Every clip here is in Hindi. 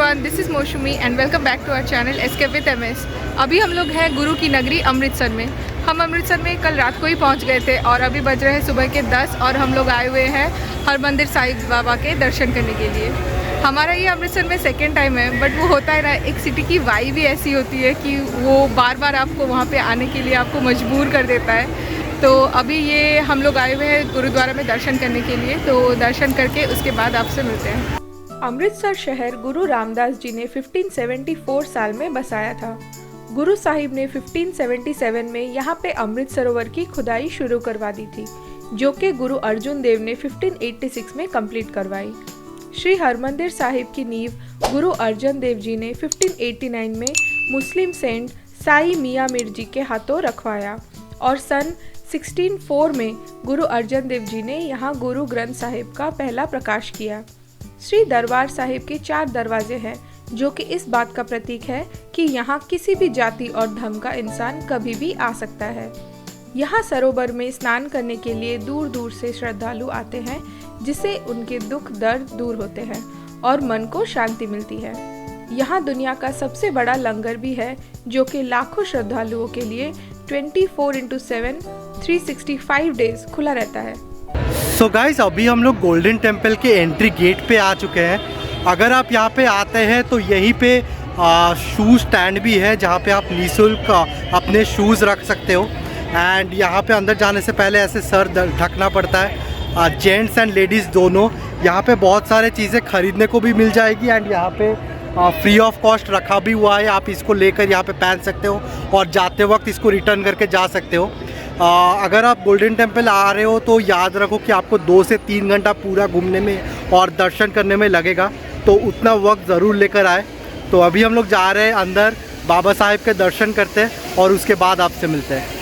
Everyone, this is Mausami and welcome back to our channel escape with MS. अभी हम लोग हैं गुरु की नगरी अमृतसर में। हम अमृतसर में कल रात को ही पहुंच गए थे और अभी बज रहे हैं सुबह के 10 और हम लोग आए हुए हैं हरमंदिर साहिब बाबा के दर्शन करने के लिए। हमारा ये अमृतसर में सेकेंड टाइम है, बट वो होता है ना, एक सिटी की वाइब भी ऐसी होती है कि वो बार बार आपको वहाँ पर आने के लिए आपको मजबूर कर देता है। तो अभी ये हम लोग आए हुए हैं गुरुद्वारा में दर्शन करने के लिए, तो दर्शन करके उसके बाद आपसे मिलते हैं। अमृतसर शहर गुरु रामदास जी ने 1574 साल में बसाया था। गुरु साहिब ने 1577 में यहाँ पे अमृत सरोवर की खुदाई शुरू करवा दी थी, जो कि गुरु अर्जुन देव ने 1586 में कंप्लीट करवाई। श्री हरमंदिर साहिब की नींव गुरु अर्जन देव जी ने 1589 में मुस्लिम सेंट साई मियाँ मीर जी के हाथों रखवाया और सन 1604 में गुरु अर्जन देव जी ने यहाँ गुरु ग्रंथ साहिब का पहला प्रकाश किया। श्री दरबार साहिब के 4 दरवाजे हैं, जो कि इस बात का प्रतीक है कि यहाँ किसी भी जाति और धर्म का इंसान कभी भी आ सकता है। यहाँ सरोवर में स्नान करने के लिए दूर दूर से श्रद्धालु आते हैं, जिससे उनके दुख दर्द दूर होते हैं और मन को शांति मिलती है। यहाँ दुनिया का सबसे बड़ा लंगर भी है, जो कि लाखों श्रद्धालुओं के लिए 24/7 365 डेज खुला रहता है। सो गाइस, अभी हम लोग गोल्डन टेम्पल के एंट्री गेट पे आ चुके हैं। अगर आप यहाँ पे आते हैं तो यहीं पे शूज़ स्टैंड भी है, जहाँ पे आप निःशुल्क अपने शूज़ रख सकते हो। एंड यहाँ पे अंदर जाने से पहले ऐसे सर ढकना पड़ता है। जेंट्स एंड लेडीज़ दोनों यहाँ पे बहुत सारे चीज़ें ख़रीदने को भी मिल जाएगी। एंड यहाँ पे फ्री ऑफ कॉस्ट रखा भी हुआ है, आप इसको लेकर यहाँ पे पहन सकते हो और जाते वक्त इसको रिटर्न करके जा सकते हो। अगर आप गोल्डन टेम्पल आ रहे हो तो याद रखो कि आपको 2 से 3 घंटा पूरा घूमने में और दर्शन करने में लगेगा, तो उतना वक्त ज़रूर लेकर आए। तो अभी हम लोग जा रहे हैं अंदर, बाबा साहिब के दर्शन करते हैं और उसके बाद आपसे मिलते हैं।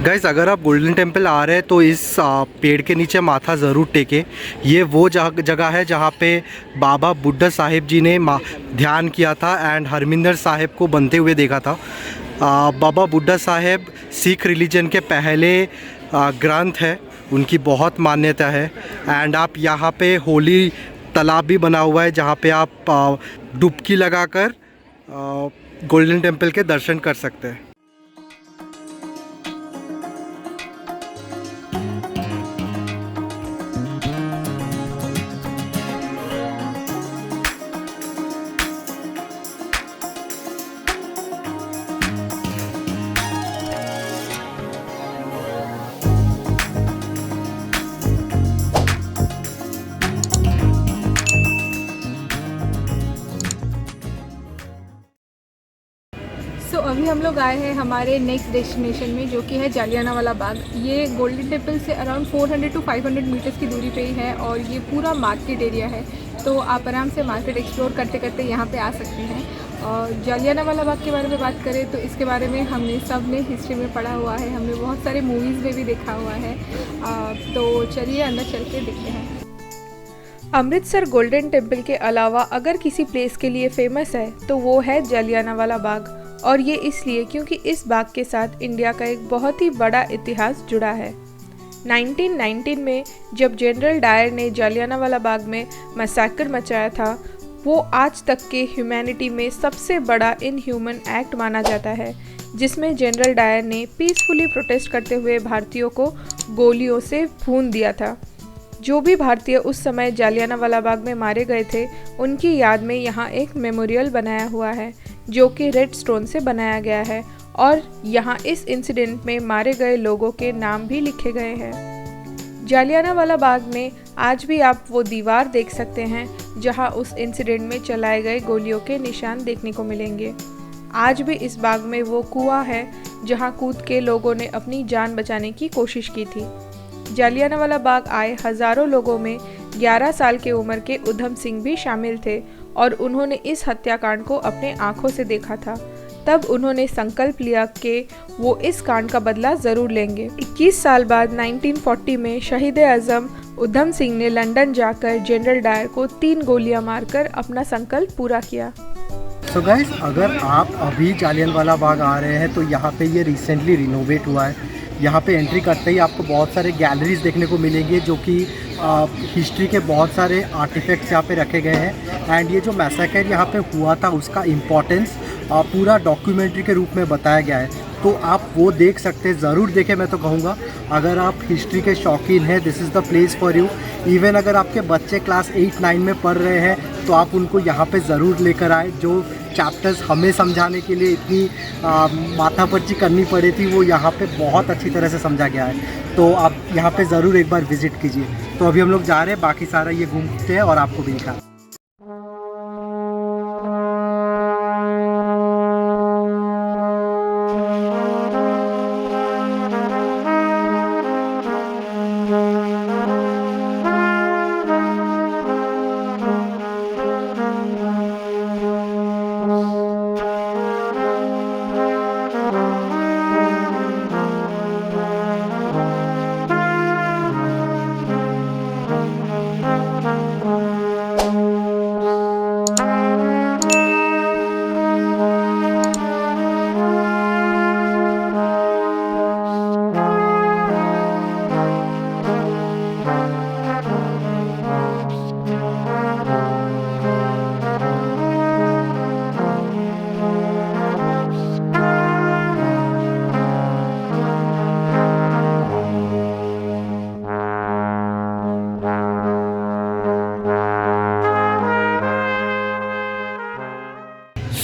गाइस, अगर आप गोल्डन टेम्पल आ रहे हैं तो इस पेड़ के नीचे माथा ज़रूर टेके। ये वो जगह है जहाँ पे बाबा बुड्ढा साहिब जी ने ध्यान किया था एंड हरमिंदर साहिब को बनते हुए देखा था। बाबा बुड्ढा साहिब सिख रिलीजन के पहले ग्रंथ है, उनकी बहुत मान्यता है। एंड आप यहाँ पे होली तालाब भी बना हुआ है, जहाँ पे आप डुबकी लगाकर गोल्डन टेम्पल के दर्शन कर सकते हैं। तो अभी हम लोग आए हैं हमारे नेक्स्ट डेस्टिनेशन में, जो कि है जालियानावाला बाग। ये गोल्डन टेम्पल से अराउंड 400 to 500 मीटर्स की दूरी पे ही है और ये पूरा मार्केट एरिया है, तो आप आराम से मार्केट एक्सप्लोर करते करते यहाँ पे आ सकते हैं। और जालियानावाला बाग के बारे में बात करें तो इसके बारे में हमने सब ने हिस्ट्री में पढ़ा हुआ है, हमने बहुत सारे मूवीज़ में भी देखा हुआ है। तो चलिए अंदर चल के देखते हैं। अमृतसर गोल्डन टेम्पल के अलावा अगर किसी प्लेस के लिए फेमस है तो वो है जालियानावाला बाग, और ये इसलिए क्योंकि इस बाग के साथ इंडिया का एक बहुत ही बड़ा इतिहास जुड़ा है। 1919 में जब जनरल डायर ने जालियानावाला बाग में मैसेकर मचाया था, वो आज तक के ह्यूमैनिटी में सबसे बड़ा इनह्यूमन एक्ट माना जाता है, जिसमें जनरल डायर ने पीसफुली प्रोटेस्ट करते हुए भारतीयों को गोलियों से भून दिया था। जो भी भारतीय उस समय जालियानावाला बाग में मारे गए थे, उनकी याद में यहाँ एक मेमोरियल बनाया हुआ है, जो कि रेड स्टोन से बनाया गया है और यहाँ इस इंसिडेंट में मारे गए लोगों के नाम भी लिखे गए हैं। जालियानावाला बाग में आज भी आप वो दीवार देख सकते हैं जहां उस इंसिडेंट में चलाए गए गोलियों के निशान देखने को मिलेंगे। आज भी इस बाग में वो कुआं है जहां कूद के लोगों ने अपनी जान बचाने की कोशिश की थी। जालियांवाला बाग आए हजारों लोगों में 11 साल के उम्र के उधम सिंह भी शामिल थे और उन्होंने इस हत्याकांड को अपने आंखों से देखा था। तब उन्होंने संकल्प लिया कि वो इस कांड का बदला जरूर लेंगे। 21 साल बाद 1940 में शहीद आजम उधम सिंह ने लंदन जाकर जनरल डायर को 3 गोलियां मारकर अपना संकल्प पूरा किया। सो गाइस, अगर आप अभी जालियांवाला बाग आ रहे हैं तो यहाँ पे ये रिसेंटली रिनोवेट हुआ है। यहाँ पे एंट्री करते ही आपको बहुत सारे गैलरीज देखने को मिलेंगे जो कि हिस्ट्री के बहुत सारे आर्टिफैक्ट्स यहाँ पे रखे गए हैं। एंड ये जो मैसेकर यहाँ पे हुआ था उसका इम्पोर्टेंस पूरा डॉक्यूमेंट्री के रूप में बताया गया है, तो आप वो देख सकते हैं, ज़रूर देखें। मैं तो कहूँगा अगर आप हिस्ट्री के शौकीन हैं, this is the place for you. Even अगर आपके बच्चे क्लास 8-9 में पढ़ रहे हैं तो आप उनको यहाँ पे ज़रूर लेकर आए। जो चैप्टर्स हमें समझाने के लिए इतनी माथापच्ची करनी पड़ी थी वो यहाँ पे बहुत अच्छी तरह से समझा गया है, तो आप यहाँ पे ज़रूर एक बार विज़िट कीजिए। तो अभी हम लोग जा रहे हैं, बाकी सारा ये घूमते हैं और आपको भी दिखा।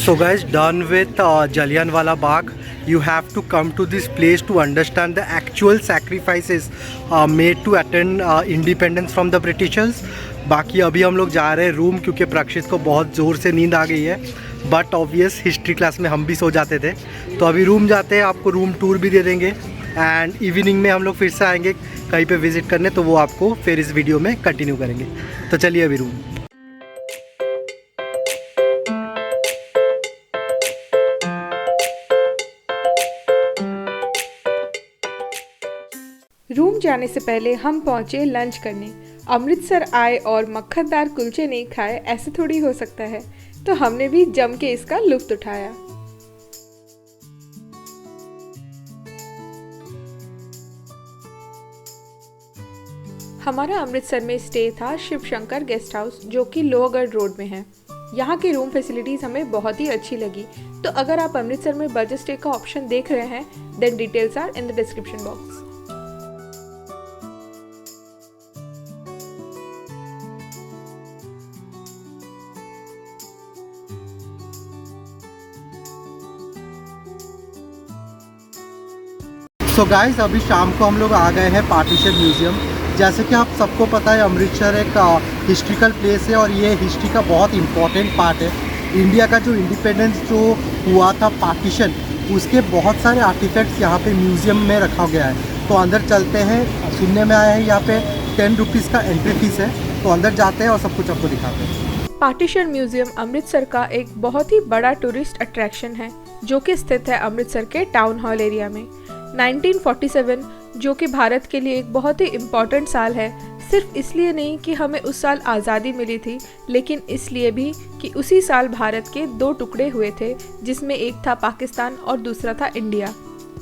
So guys, done with Jallianwala Bagh. You have to come to this place to understand the actual sacrifices made to attend independence from the Britishers. बाकी अभी हम लोग जा रहे हैं रूम, क्योंकि प्रक्षित को बहुत ज़ोर से नींद आ गई है। बट ऑब्वियस हिस्ट्री क्लास में हम भी सो जाते थे, तो अभी रूम जाते हैं, आपको रूम टूर भी दे देंगे। एंड इवनिंग में हम लोग फिर से आएंगे कहीं पे विज़िट करने, तो वो आपको फिर इस वीडियो में कंटिन्यू करेंगे। तो चलिए अभी रूम। रूम जाने से पहले हम पहुंचे लंच करने। अमृतसर आए और मक्खनदार कुलचे नहीं खाए, ऐसे थोड़ी हो सकता है, तो हमने भी जम के इसका लुत्फ उठाया। हमारा अमृतसर में स्टे था शिव शंकर गेस्ट हाउस, जो कि लोहगढ़ रोड में है। यहाँ की रूम फैसिलिटीज हमें बहुत ही अच्छी लगी। तो अगर आप अमृतसर में बजट स्टे का ऑप्शन देख रहे हैं, then details are in the description box. So guys, अभी शाम को हम लोग आ गए हैं पार्टीशन म्यूज़ियम। जैसे कि आप सबको पता है, अमृतसर एक हिस्ट्रिकल प्लेस है और ये हिस्ट्री का बहुत इम्पॉर्टेंट पार्ट है। इंडिया का जो इंडिपेंडेंस जो हुआ था पार्टीशन, उसके बहुत सारे आर्टिफैक्ट्स यहाँ पे म्यूज़ियम में रखा गया है। तो अंदर चलते हैं। सुनने में आया है यहाँ पे 10 रुपीज़ का एंट्री फीस है, तो अंदर जाते हैं और सब कुछ आपको दिखाते हैं। पार्टीशन म्यूजियम अमृतसर का एक बहुत ही बड़ा टूरिस्ट अट्रैक्शन है, जो कि स्थित है अमृतसर के टाउन हॉल एरिया में। 1947 जो कि भारत के लिए एक बहुत ही इम्पॉर्टेंट साल है, सिर्फ इसलिए नहीं कि हमें उस साल आज़ादी मिली थी, लेकिन इसलिए भी कि उसी साल भारत के 2 टुकड़े हुए थे, जिसमें एक था पाकिस्तान और दूसरा था इंडिया।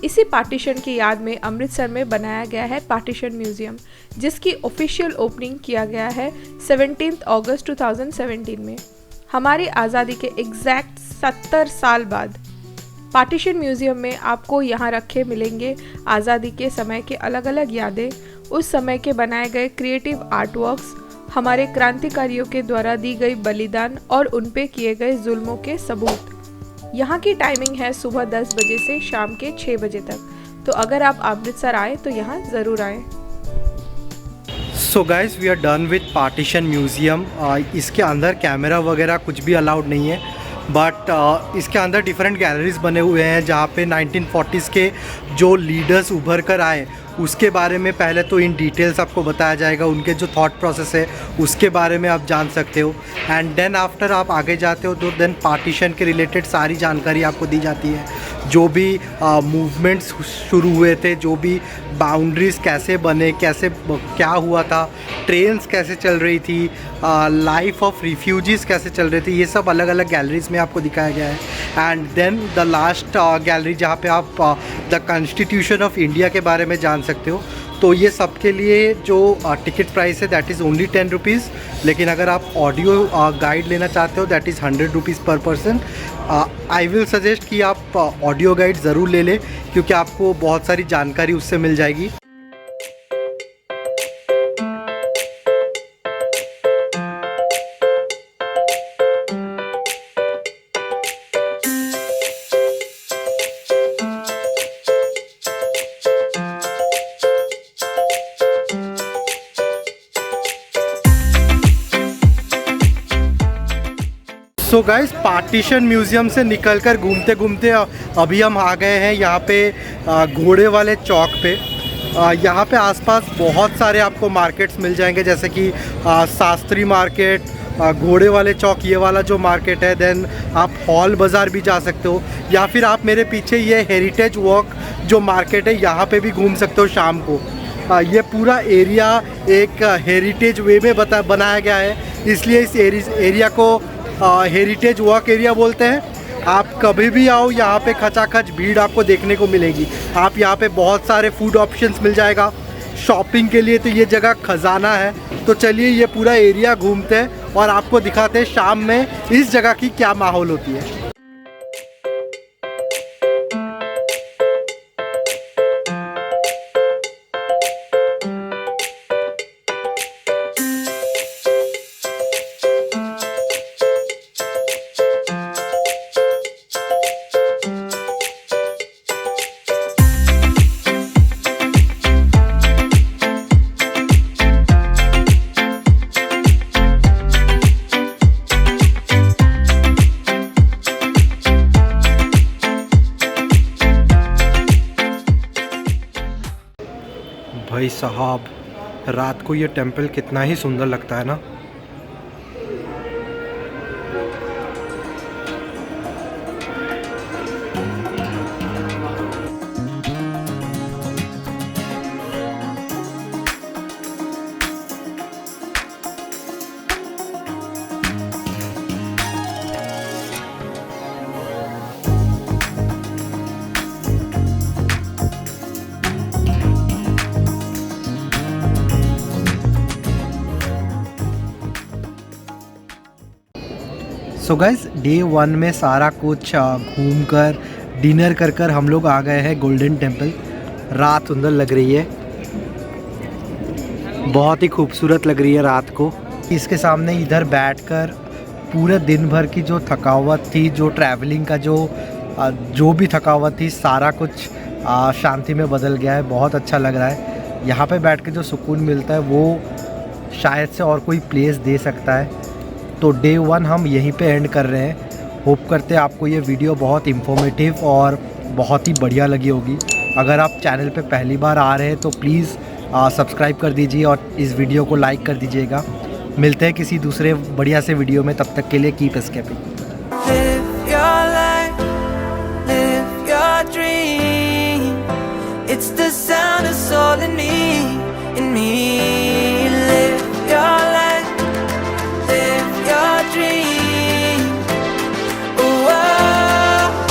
इसी पार्टीशन की याद में अमृतसर में बनाया गया है पार्टीशन म्यूजियम, जिसकी ऑफिशियल ओपनिंग किया गया है 17 अगस्त 2017 में, हमारी आज़ादी के एग्जैक्ट 70 साल बाद। पार्टीशन म्यूजियम में आपको यहाँ रखे मिलेंगे आज़ादी के समय के अलग अलग यादें, उस समय के बनाए गए क्रिएटिव आर्टवर्क्स, हमारे क्रांतिकारियों के द्वारा दी गई बलिदान और उन पे किए गए जुल्मों के सबूत। यहाँ की टाइमिंग है सुबह 10 बजे से शाम के 6 बजे तक, तो अगर आप अमृतसर आए तो यहाँ ज़रूर आएँ। So guys we are done with partition museum. इसके अंदर कैमरा वगैरह कुछ भी अलाउड नहीं है, बट इसके अंदर डिफरेंट गैलरीज बने हुए हैं जहाँ पे 1940s के जो लीडर्स उभर कर आए उसके बारे में पहले तो इन डिटेल्स आपको बताया जाएगा, उनके जो थॉट प्रोसेस है उसके बारे में आप जान सकते हो। एंड देन आफ्टर आप आगे जाते हो तो देन पार्टीशन के रिलेटेड सारी जानकारी आपको दी जाती है, जो भी मूवमेंट्स शुरू हुए थे, जो भी बाउंड्रीज़ कैसे बने, कैसे क्या हुआ था, ट्रेन्स कैसे चल रही थी, लाइफ ऑफ रिफ्यूजीज़ कैसे चल रही थी, ये सब अलग अलग गैलरीज़ में आपको दिखाया गया है। And then the last gallery जहाँ पे आप द कॉन्स्टिट्यूशन ऑफ इंडिया के बारे में जान सकते हो। तो ये सब के लिए जो टिकट प्राइस है दैट इज़ ओनली 10 रुपीज़, लेकिन अगर आप ऑडियो गाइड लेना चाहते हो दैट इज़ 100 रुपीज़ पर पर्सन। आई विल सजेस्ट कि आप ऑडियो गाइड ज़रूर ले लें क्योंकि आपको बहुत सारी जानकारी उससे मिल जाएगी। सो गाइस पार्टीशन म्यूज़ियम से निकलकर घूमते घूमते अभी हम आ गए हैं यहाँ पे घोड़े वाले चौक पे। यहाँ पे आसपास बहुत सारे आपको मार्केट्स मिल जाएंगे, जैसे कि शास्त्री मार्केट, घोड़े वाले चौक ये वाला जो मार्केट है। देन आप हॉल बाज़ार भी जा सकते हो, या फिर आप मेरे पीछे ये हेरिटेज वॉक जो मार्केट है यहाँ पे भी घूम सकते हो शाम को। ये पूरा एरिया एक हेरिटेज वे में बनाया गया है, इसलिए इस एरिया को हेरिटेज वॉक एरिया बोलते हैं। आप कभी भी आओ यहाँ पे खचाखच भीड़ आपको देखने को मिलेगी। आप यहाँ पे बहुत सारे फूड ऑप्शंस मिल जाएगा, शॉपिंग के लिए तो ये जगह खजाना है। तो चलिए ये पूरा एरिया घूमते हैं और आपको दिखाते हैं शाम में इस जगह की क्या माहौल होती है। भाई साहब रात को ये टेंपल कितना ही सुंदर लगता है ना। सो गाइस डे 1 में सारा कुछ घूम कर डिनर कर कर हम लोग आ गए हैं गोल्डन टेम्पल। रात सुंदर लग रही है, बहुत ही खूबसूरत लग रही है रात को। इसके सामने इधर बैठकर पूरे दिन भर की जो थकावट थी, जो ट्रैवलिंग का जो भी थकावट थी, सारा कुछ शांति में बदल गया है। बहुत अच्छा लग रहा है। यहाँ पे बैठ के जो सुकून मिलता है वो शायद से और कोई प्लेस दे सकता है। तो डे 1 हम यहीं पे एंड कर रहे हैं। होप करते हैं आपको ये वीडियो बहुत इन्फॉर्मेटिव और बहुत ही बढ़िया लगी होगी। अगर आप चैनल पे पहली बार आ रहे हैं तो प्लीज़ सब्सक्राइब कर दीजिए और इस वीडियो को लाइक कर दीजिएगा। मिलते हैं किसी दूसरे बढ़िया से वीडियो में, तब तक के लिए keep escaping. Live your life, live your dream. It's the sound of soul in me, in me.